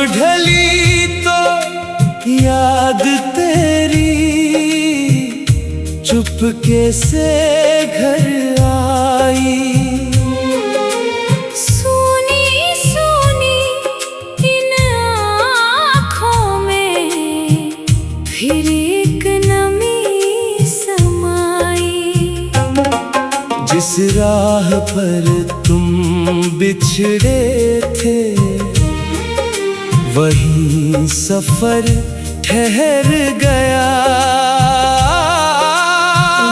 ढली तो याद तेरी चुपके से घर आई। सोनी सोनी इन आँखों में फिर एक नमी समाई। जिस राह पर तुम बिछड़े थे वही सफर ठहर गया।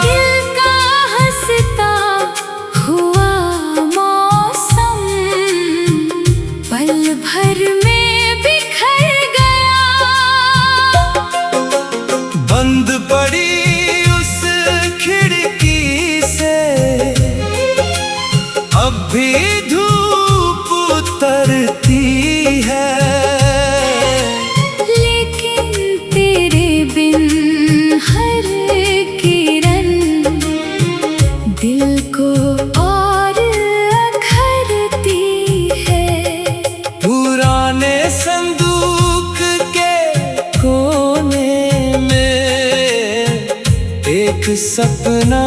दिल का हंसता हुआ मौसम पल भर में बिखर गया। बंद पड़ी उस खिड़की से अब भी धूप उतरती है। दिल को और अखरती है। पुराने संदूक के कोने में एक सपना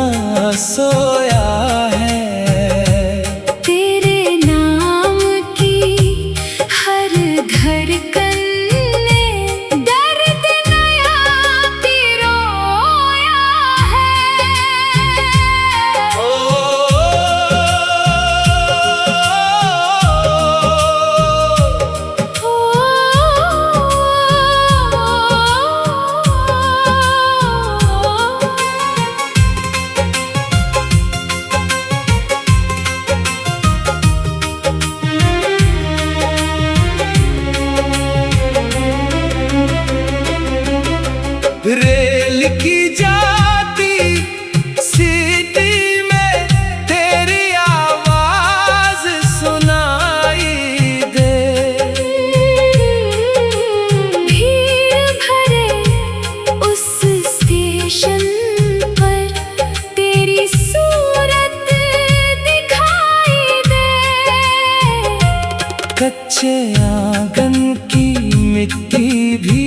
सोया है। तेरे नाम की हर धड़कन ने दर्द नया पिरोया है। रेल की जाती सीटी में तेरी आवाज सुनाई दे। भीड़ भरे उस स्टेशन पर तेरी सूरत दिखाई दे। कच्चे आंगन की मिट्टी भी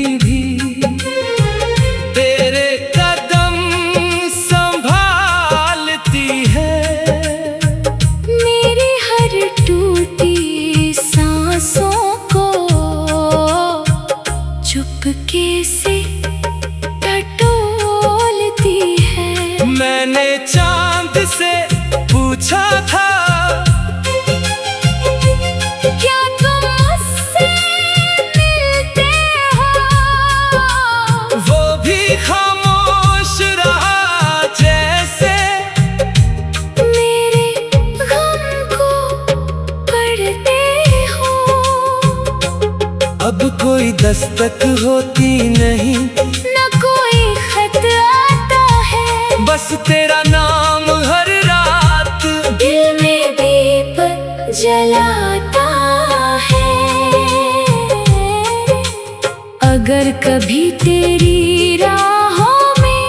तेरे कदम संभालती है। मेरी हर टूटी सांसों को चुपके से टटोलती है। मैंने चांद से पूछा था क्या तुम मुझसे मिलते हो? वो भी खामोश रहा जैसे मेरे गम को पढ़ते हो। अब कोई दस्तक होती नहीं न कोई खत आता है। बस तेरा नाम हर रात दिल में दीप जलाता है। अगर कभी तेरी राहों में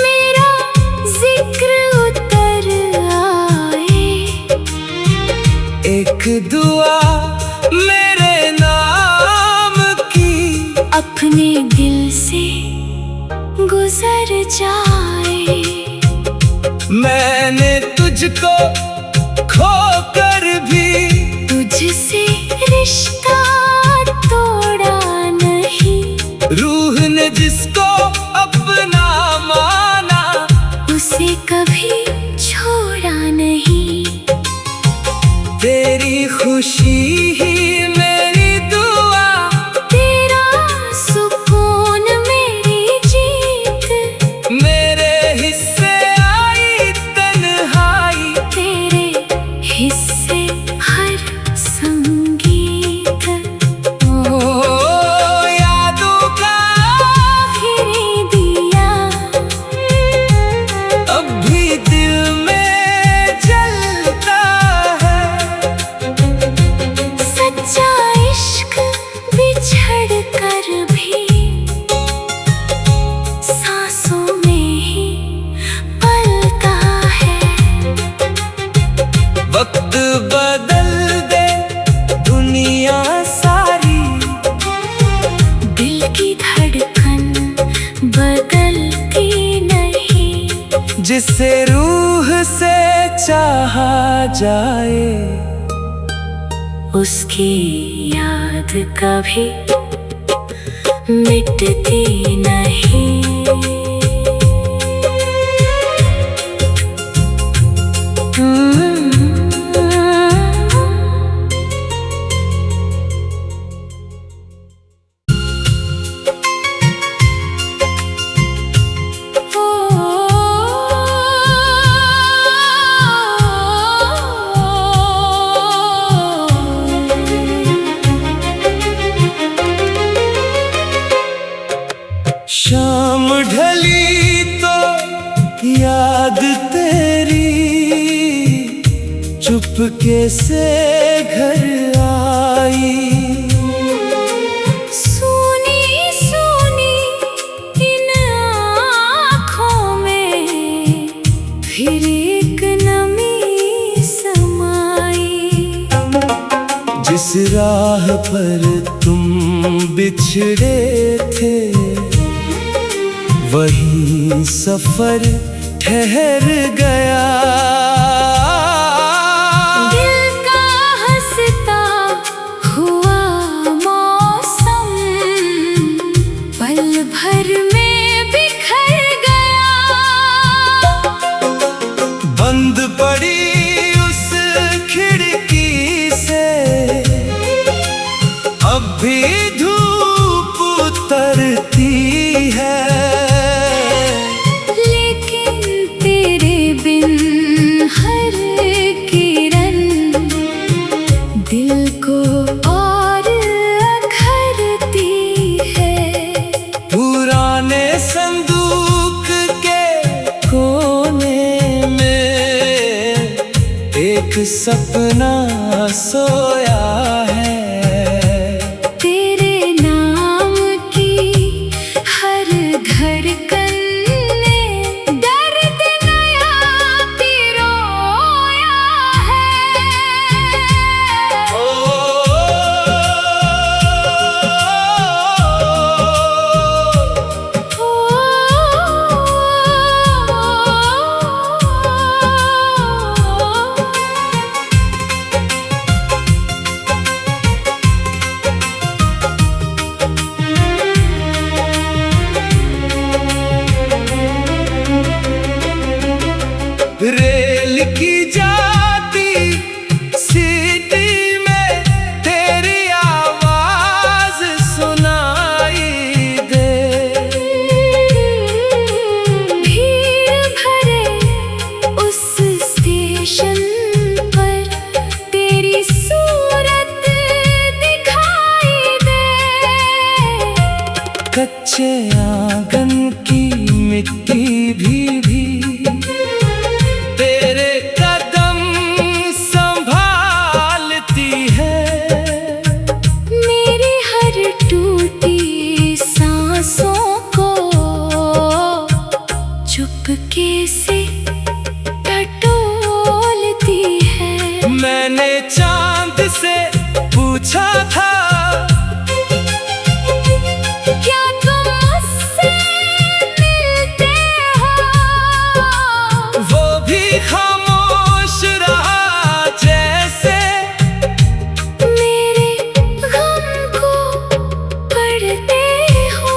मेरा जिक्र उतर आए। एक दुआ मेरे नाम की अपने दिल से गुजर जाए। मैंने तुझको खोकर भी तुझसे रिश्ता तोड़ा नहीं। रूह ने जिसको अपना माना उसे कभी छोड़ा नहीं। तेरी खुशी ही मेरी दुआ, तेरा सुकून मेरी जीत। मेरे हिस्से आई तन्हाई, तेरे हिस्से हर संगीत। यादों का आखिरी दिया अब भी दिल में जलता है। सच्चा इश्क बिछड़ कर भी सांसों में ही पलता है। वक्त बदल दे दुनिया जिसे रूह से चाहा जाए, उसकी याद कभी मिटती नहीं। शाम ढली तो याद तेरी चुपके से घर आई। सुनी सुनी इन आँखों में फिर एक नमी समाई। जिस राह पर तुम बिछड़े थे, वही सफर ठहर गया। दिल का हंसता हुआ मौसम पल भर में बिखर गया। बंद पड़ी उस खिड़की से अब भी धूप उतरती है। दिल को और अखरती है। पुराने संदूक के कोने में एक सपना सोया है। तेरे नाम की हर धड़कन ने दर्द नया पिरोया है। रेल की जाती सीटी में तेरी आवाज सुनाई दे। भीड़ भरे उस स्टेशन पर तेरी सूरत दिखाई दे। कच्चे आंगन की मिट्टी भी तेरे कदम संभालती है। मेरी हर टूटी सांसों को चुपके से टटोलती है। मैंने चांद से पूछा था, क्या तुम मुझसे मिलते हो? वो भी खामोश रहा जैसे मेरे गम को पढ़ते हो।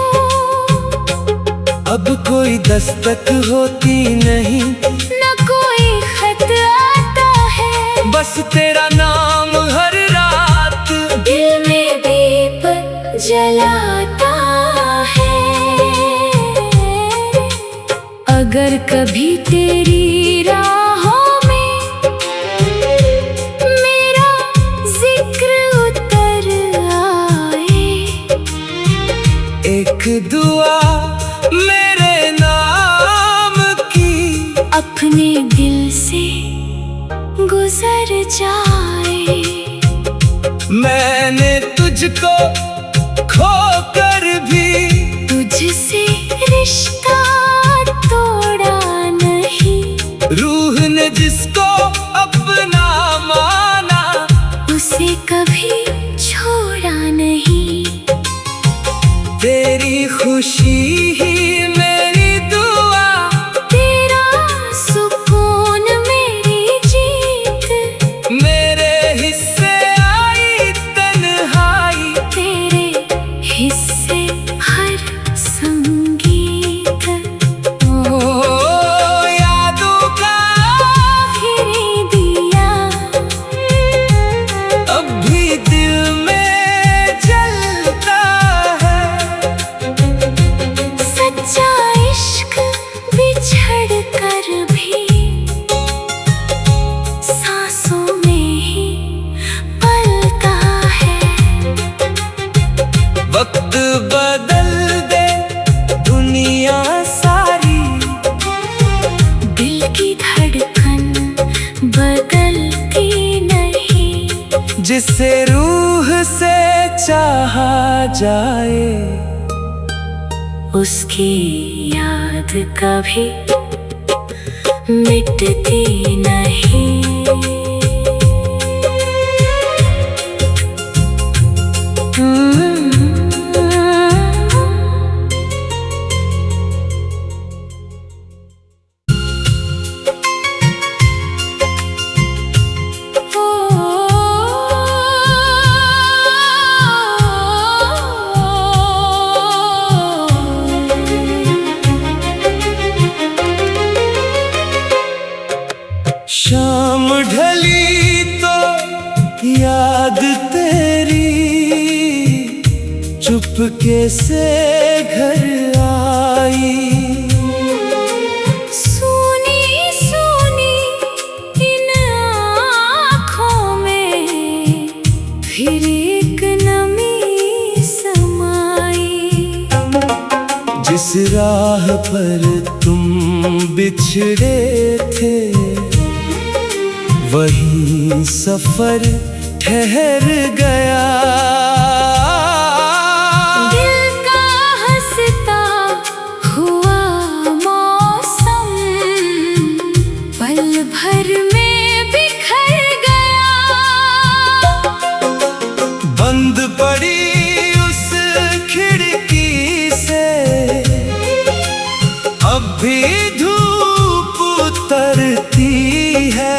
अब कोई दस्तक होती नहीं, न कोई खत आता है। बस तेरा नाम हर रात दिल में दीप जलाता है। अगर कभी तेरी राहों में मेरा जिक्र उतर आए, एक दुआ मेरे नाम की अपने दिल से गुजर जाए। मैंने तुझको खोकर भी तुझसे रिश्ता तोड़ा नहीं। रूह ने जिसको अपना माना, उसे कभी छोड़ा नहीं। तेरी खुशी ही मेरी दुआ, तेरा जिसे रूह से चाहा जाए, उसकी याद कभी मिटती नहीं। शाम ढली तो याद तेरी चुपके से घर आई। सुनी सुनी इन आँखों में फिर एक नमी समाई। जिस राह पर तुम बिछड़े थे, वही सफर ठहर गया। दिल का हंसता हुआ मौसम पल भर में बिखर गया। बंद पड़ी उस खिड़की से अब भी धूप उतरती है।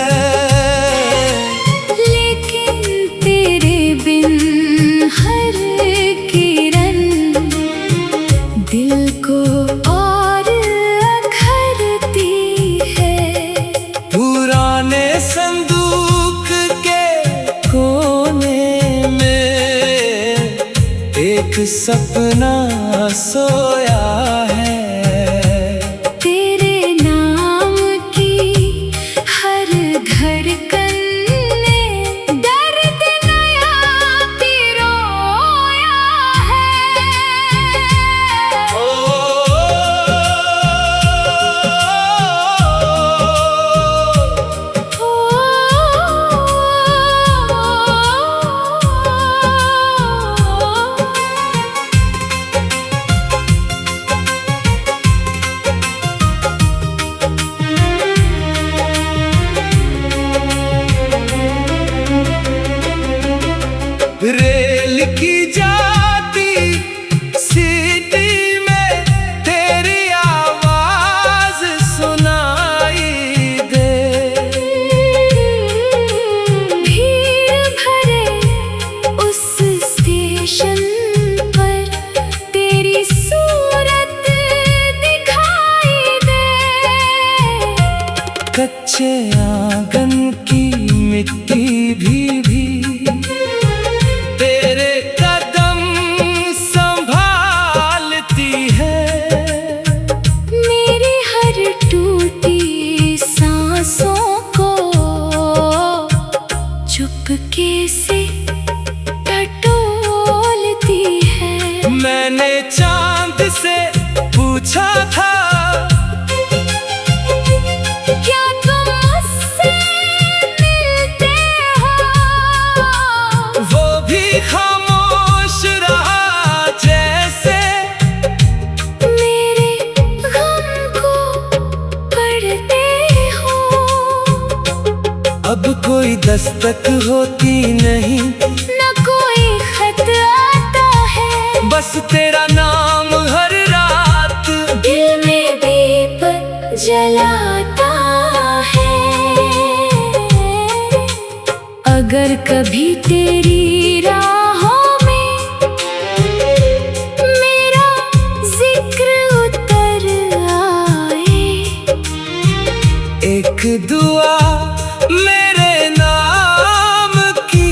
दिल को और अखरती है। पुराने संदूक के कोने में एक सपना सोया है। तेरे नाम की हर धड़कन ने दर्द नया पिरोया है। रेल की जाती सीटी में तेरी आवाज सुनाई दे। भीड़ भरे उस स्टेशन पर तेरी सूरत दिखाई दे। कच्चे आंगन की मिट्टी भी तेरे कदम संभालती है। मेरी हर टूटी सांसों को चुपके से टटोलती है। मैंने चांद से पूछा था, क्या तुम मुझसे मिलते हो? वो भी खामोश रहा जैसे मेरे गम को पढ़ते हो। अब कोई दस्तक होती नहीं, न कोई खत आता है। बस तेरा नाम हर रात दिल में दीप जलाता है। अगर कभी तेरी राहों में मेरा जिक्र उतर आए, एक दुआ मेरे नाम की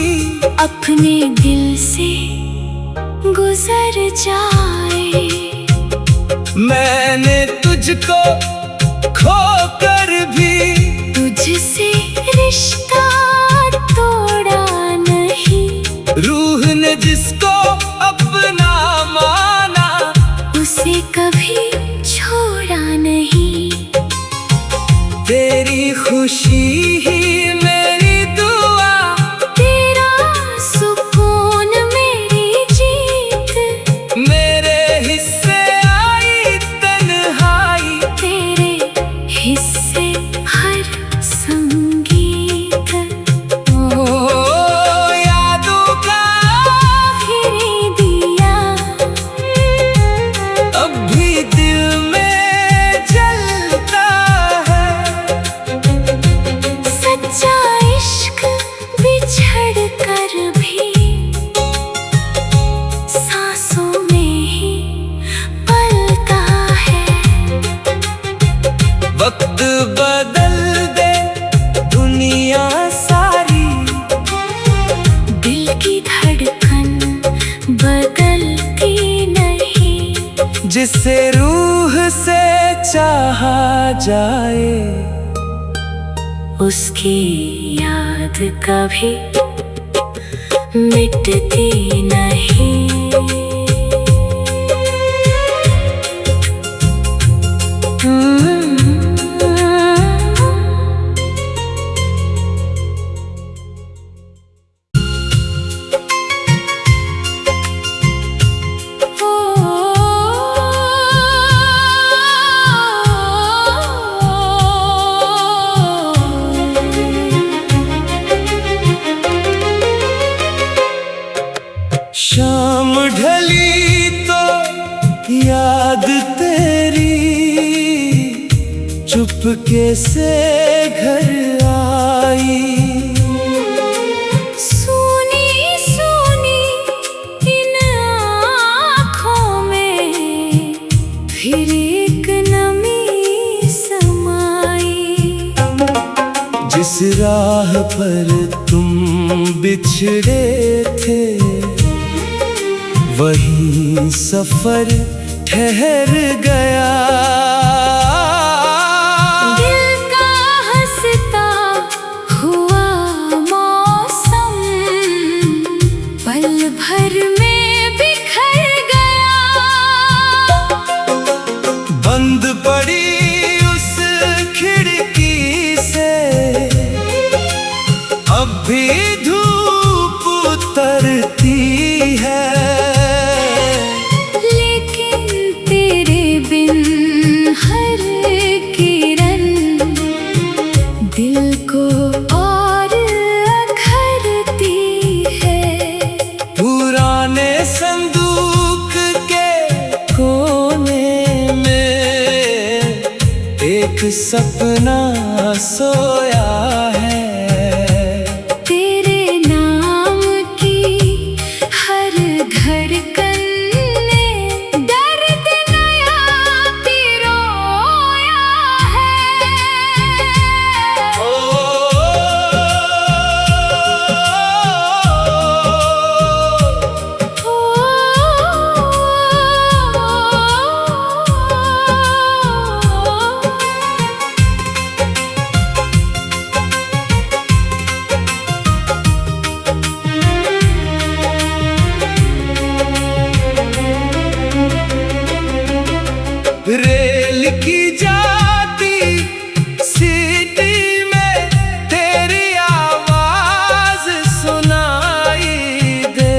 अपने दिल से गुजर जाए। मैंने तुझको खोकर भी तुझसे रिश्ता तोड़ा नहीं। रूह ने जिसको अपना माना, उसे कभी छोड़ा नहीं। तेरी खुशी ही मेरी दुआ, तेरा जिसे रूह से चाहा जाए, उसकी याद कभी मिटती नहीं। शाम ढली तो याद तेरी चुपके से घर आई। सुनी सुनी इन आँखों में फिर एक नमी समाई। जिस राह पर तुम बिछड़े थे, वही सफर ठहर गया। दिल का हंसता हुआ मौसम पल भर में बिखर गया। बंद पड़ी उस खिड़की से अब भी धूप उतरती है। दिल को और अखरती है। पुराने संदूक के कोने में एक सपना सोया है। तेरे नाम की हर धड़कन ने दर्द नया पिरोया है। रेल की जाती सीटी में तेरी आवाज सुनाई दे।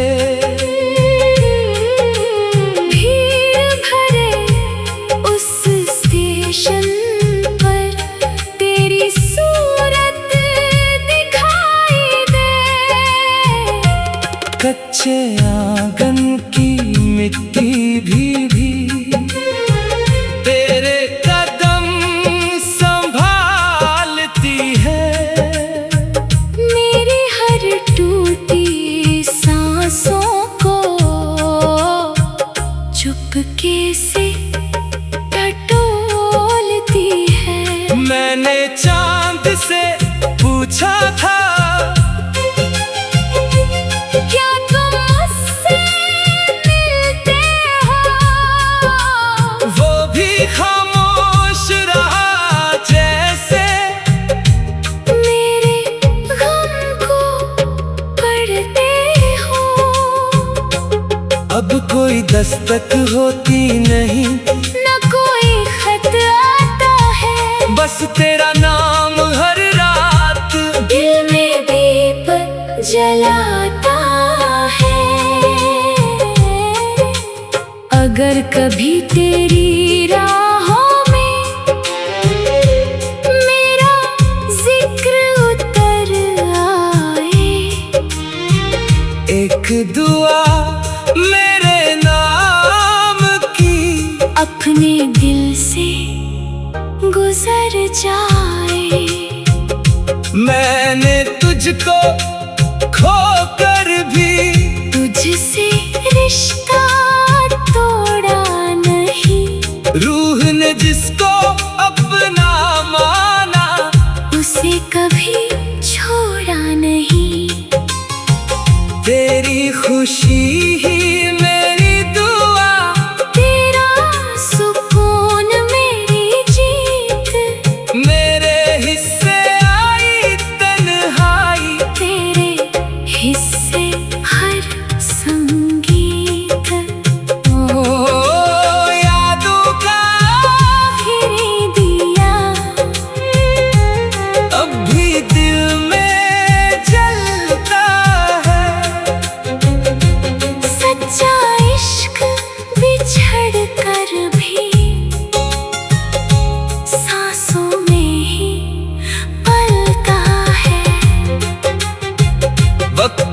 भीड़ भरे उस स्टेशन पर तेरी सूरत दिखाई दे। कच्चे आंगन की मिट्टी भी तेरे कदम संभालती है। मेरी हर टूटी सांसों को चुपके से टटोलती है। मैंने चांद से पूछा था, क्या तुम मुझसे मिलते हो? वो भी खामोश रहा जैसे मेरे गम को पढ़ते हो। अब कोई दस्तक होती नहीं, न कोई खत आता है। बस तेरा नाम हर रात दिल में दीप जलाता है। अगर कभी तेरी राहों में मेरा जिक्र उतर आए, एक दुआ मेरे नाम की अपने दिल से गुजर जाए। मैंने तुझको खोकर भी तुझसे रिश्ता तोड़ा नहीं। रूह ने जिसको अपना माना, उसे कभी छोड़ा नहीं। तेरी खुशी ही मेरी दुआ, तेरा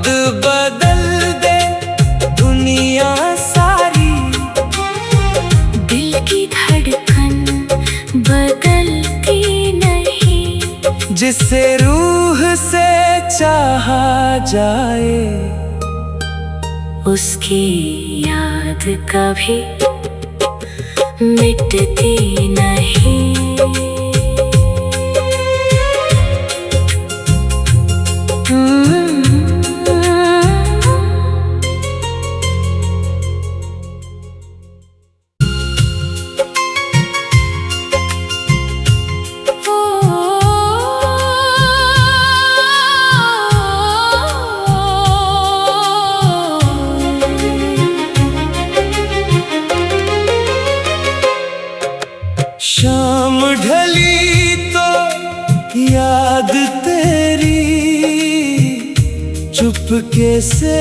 वक्त बदल दे दुनिया सारी, दिल की धड़कन बदलती नहीं। जिसे रूह से चाहा जाए उसकी याद कभी मिटती नहीं। शाम ढली तो याद तेरी चुपके से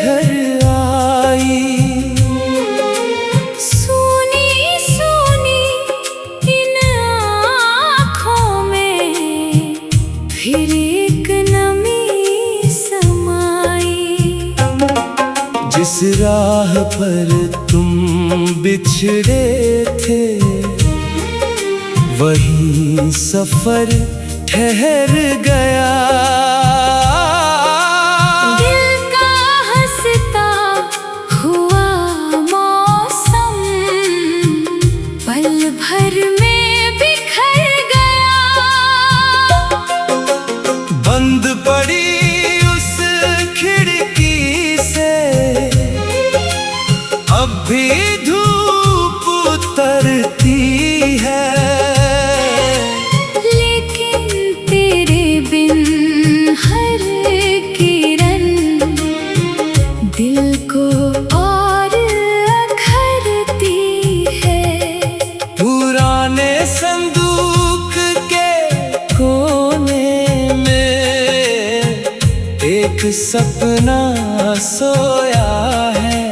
घर आई। सुनी सुनी इन आँखों में फिर एक नमी समाई। जिस राह पर तुम बिछड़े थे वही सफर ठहर गया। दिल का हंसता हुआ मौसम पल भर में बिखर गया। बंद पड़ी उस खिड़की से अब भी धूप उतरती है। हर किरण दिल को और अखरती है। पुराने संदूक के कोने में एक सपना सोया है।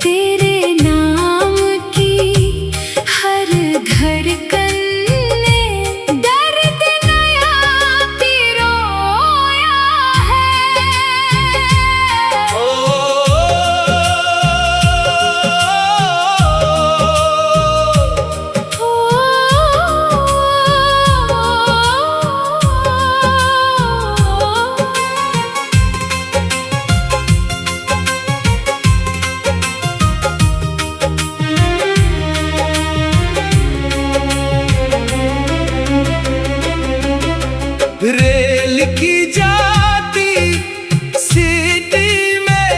तेरे नाम की हर धड़कन रेल की जाती सीटी में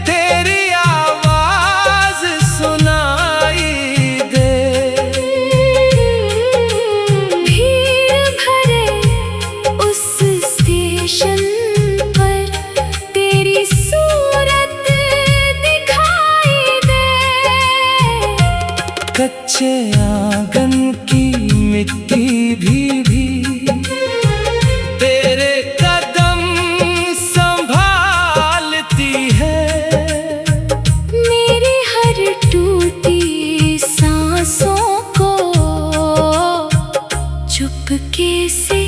तेरी आवाज सुनाई दे। भीड़ भरे उस स्टेशन पर तेरी सूरत दिखाई दे। कच्चे आंगन की मिट्टी भी तेरे कदम संभालती है। मेरी हर टूटी सांसों को चुपके से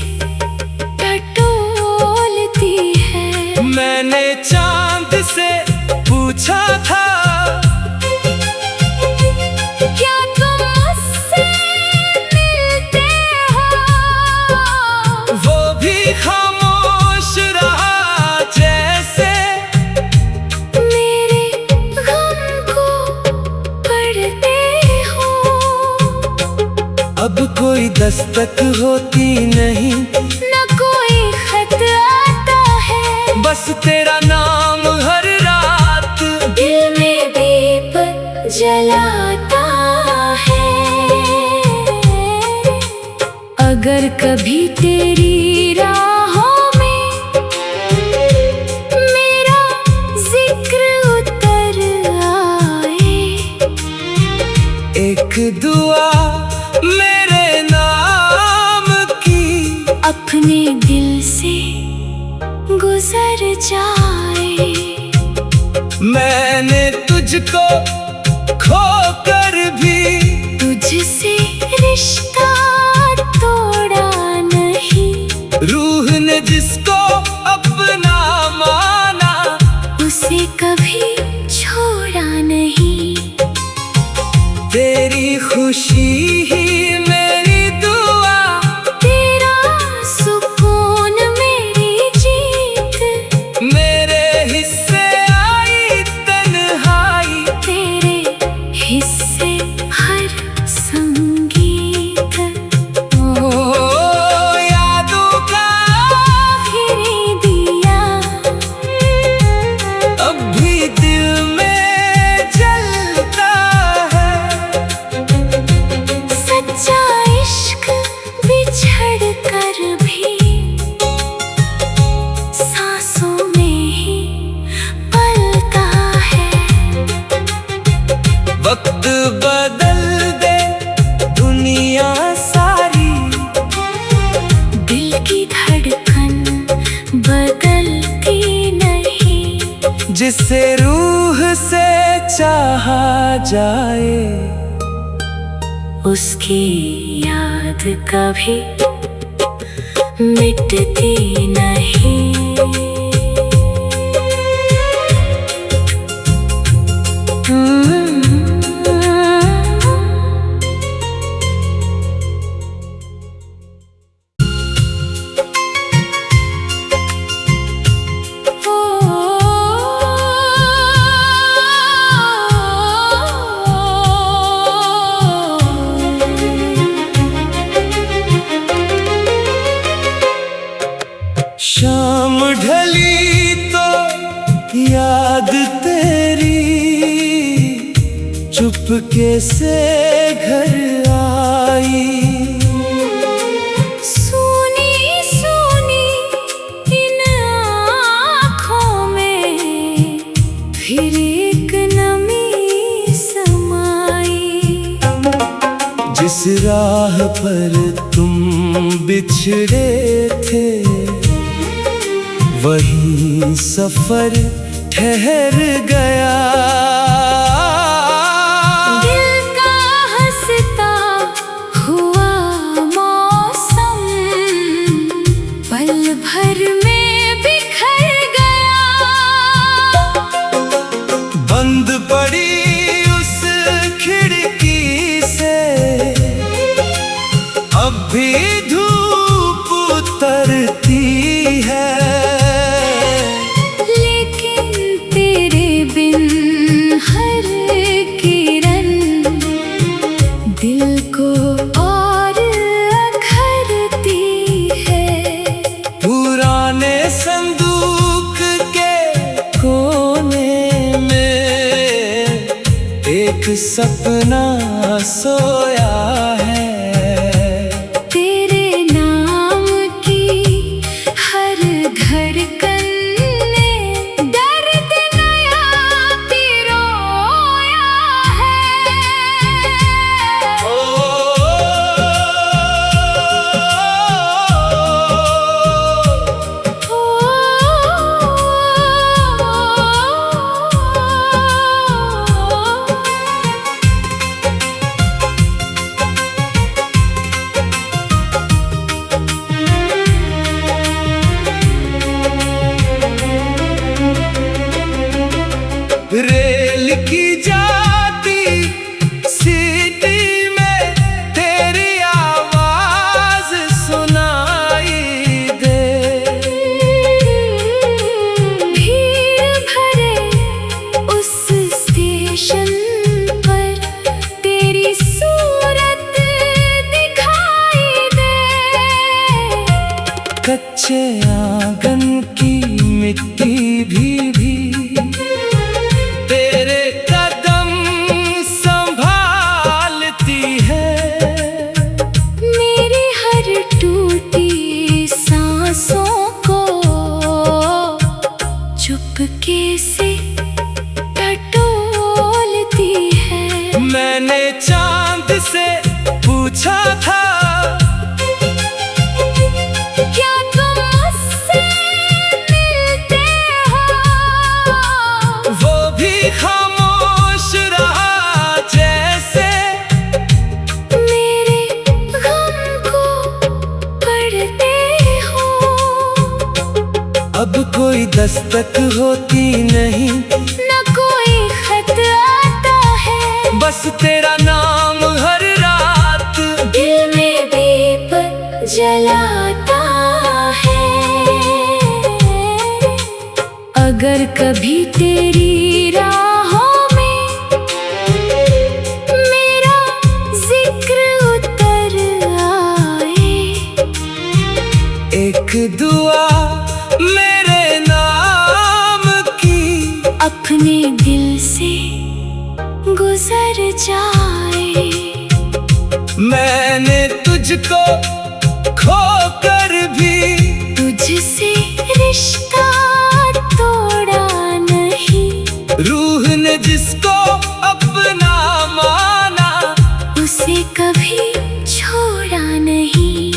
टटोलती है। मैंने चांद से पूछा था क्या तुम मुझसे मिलते हो? वो भी खामोश रहा जैसे मेरे गम को पढ़ते हो। अब कोई दस्तक होती नहीं न कोई खत आता है। बस तेरा नाम हर रात दिल में दीप जलाता है। अगर कभी तेरी राहों में मेरा जिक्र उतर आए, एक दुआ मेरे नाम की अपने दिल से गुजर जाए। मैंने तुझको खोकर भी तुझसे रिश्ता तोड़ा नहीं। रूह ने जिसको अपना खुशी ही मेरी दुआ, तेरा सुकून मेरी जीत, मेरे हिस्से आई तन्हाई, तेरे हिस्से हर संगीत। ओ यादों का आखिरी दिया अब भी दिल में जलता है। सच्चा इश्क बिछड़ कर भी सांसों में ही पलता है। वक्त बदल दे दुनिया सारी, दिल की धड़कन बदलती नहीं, जिसे रूह से चाहा जाए उसकी याद कभी मिटती नहीं। शाम ढली तो याद तेरी चुपके से घर आई, सुनी सुनी इन आँखों में फिर एक नमी समाई। जिस राह पर तुम बिछड़े थे वही सफर ठहर गया। दिल का हंसता हुआ मौसम पल भर में बिखर गया। बंद पड़ी उस खिड़की से अब भी धूप उतरती है, लेकिन तेरे बिन हर किरण दिल को और अखरती है। पुराने संदूक के कोने में एक सपना सोया है। तेरे नाम की हर धड़कन ने दर्द नया पिरोया है। रेल की जाती सीटी में तेरी आवाज सुनाई दे, भीड़ भरे उस स्टेशन पर तेरी सूरत दिखाई दे। कच्चे आंगन की मिट्टी भी तेरे कदम संभालती है। मेरी हर टूटी सांसों को चुपके से टटोलती है। मैंने चांद से पूछा था क्या तुम मुझसे मिलते हो, वो भी खामोश रहा जैसे मेरे गम को पढ़ते हो। अब कोई दस्तक होती नहीं, न कोई खत आता है, बस तेरा नाम हर रात जलाता है। अगर कभी तेरी राहों में मेरा जिक्र उतर आए, एक दुआ मेरे नाम की अपने दिल से गुजर जाए। मैंने तुझको खोकर भी तुझसे रिश्ता तोड़ा नहीं, रूह ने जिसको अपना माना उसे कभी छोड़ा नहीं।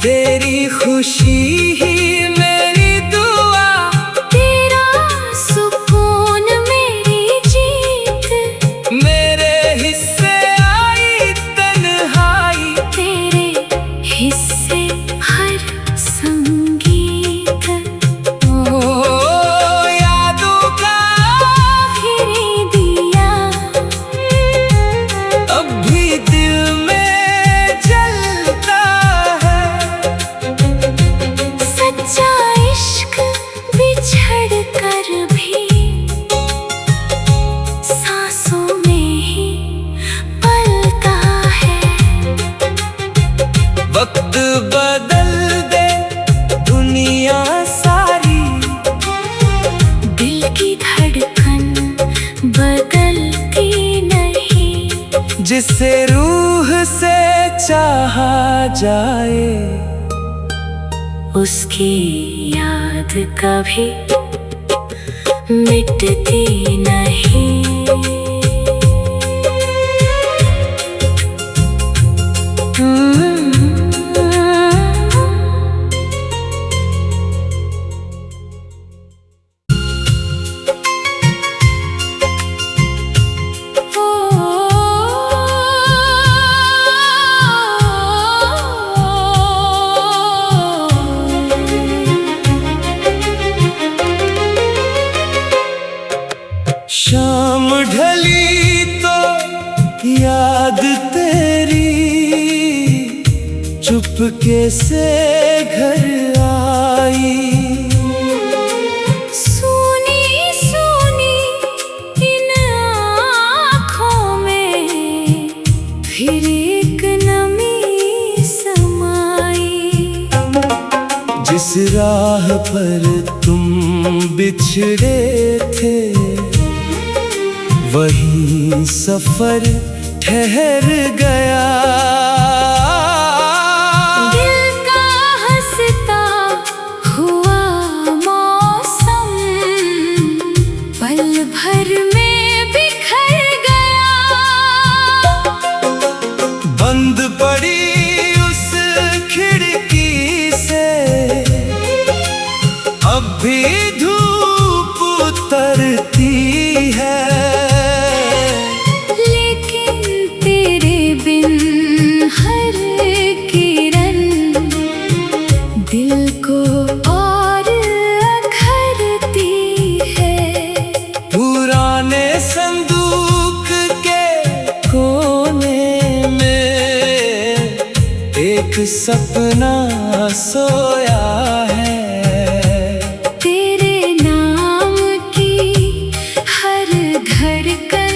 तेरी खुशी ही मेरी दुआ, तेरा सुकून मेरी जीत, मेरे हिस्से आई तन्हाई, तेरे हिस्से हर संगीत। ओ यादों का आखिरी दिया अब भी दिल में जलता है। सच्चा इश्क बिछड़ कर भी सांसों में ही पलता है। वक्त बदल दे दुनिया सारी, दिल की धड़कन बदलती नहीं। जिसे रूह से चाहा जाए उसकी याद कभी मिटती नहीं। शाम ढली तो याद तेरी चुपके से घर आई। सुनी सुनी इन आँखों में फिर एक नमी समाई। जिस राह पर तुम बिछड़े थे वही सफर ठहर गया। दिल का हंसता हुआ मौसम पल भर में बिखर गया। बंद पड़ी उस खिड़की से अब भी धूप उतरती है। हर किरण दिल को और अखरती है। पुराने संदूक के कोने में एक सपना सोया है। तेरे नाम की हर धड़कन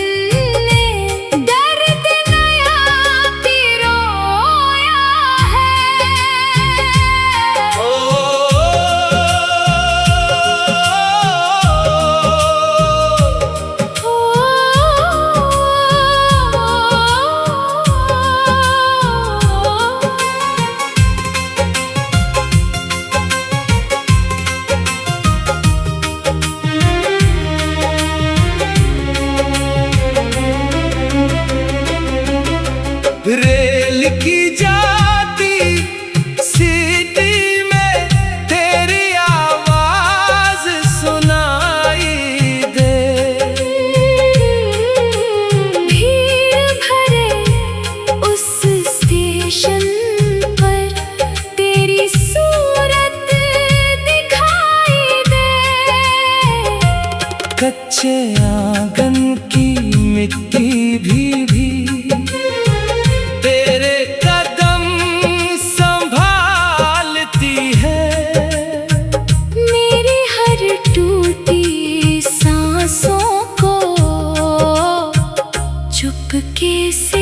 रेल की जाती सीटी में तेरी आवाज सुनाई दे। भीड़ भरे उस स्टेशन पर तेरी सूरत दिखाई दे। कच्चे आंगन की मिट्टी भी तेरे कदम से कैसे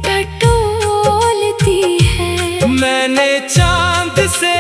टटोलती है। मैंने चांद से